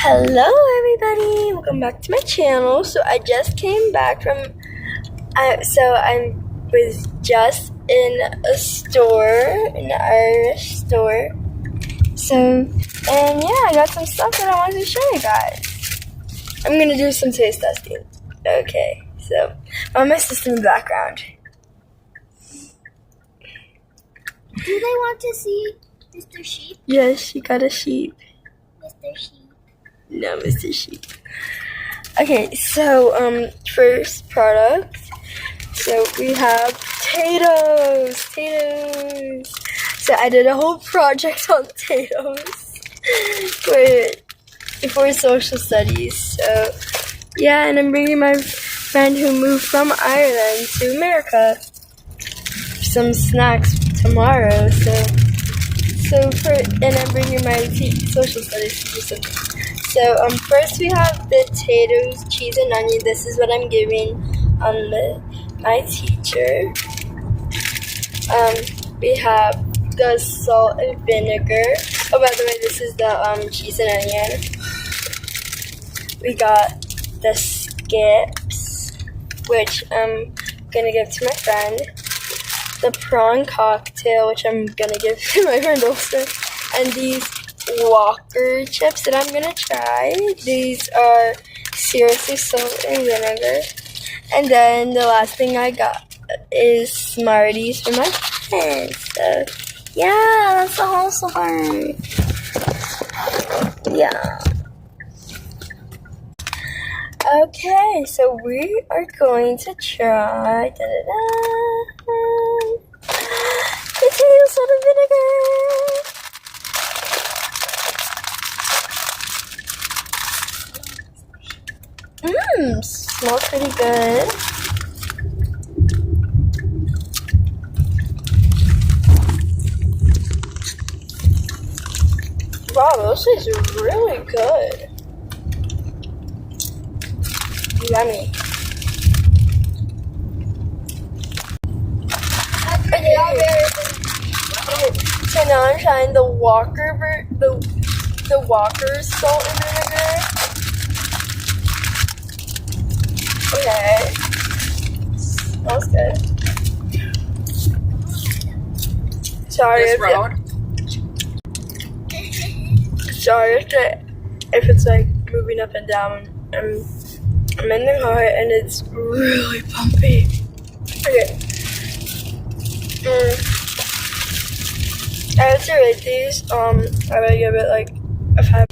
Hello everybody, welcome back to my channel. So I just came back from, I was just in a store, in our store. And yeah, I got some stuff that I wanted to show you guys. I'm gonna do some taste testing. Okay, so my sister in the background. Do they want to see Mr. Sheep? Yes, she got a sheep. Mr. Sheep. No, Mr. Sheep. Okay, so first product. So we have potatoes. So I did a whole project on potatoes for social studies. So yeah, and I'm bringing my friend who moved from Ireland to America some snacks tomorrow. And I'm bringing my social studies teacher. So first we have potatoes, cheese, and onion. This is what I'm giving my teacher. We have the salt and vinegar. Oh, by the way, this is the cheese and onion. We got the skips, which I'm gonna give to my friend. The prawn cocktail, which I'm gonna give to my friend also. And these Walker chips that I'm gonna try. These are seriously salt and vinegar. And then the last thing I got is Smarties for my friends. So yeah, that's the whole story. Yeah. Okay, so we are going to try potato salt and vinegar. Smells pretty good. Wow, this is really good. Yummy. Okay. So now I'm trying the Walker's salt and vinegar. Okay. Smells good. Sorry if it's like moving up and down. I'm in the car and it's really bumpy. Okay. I have to rate these. I would give it like a 5.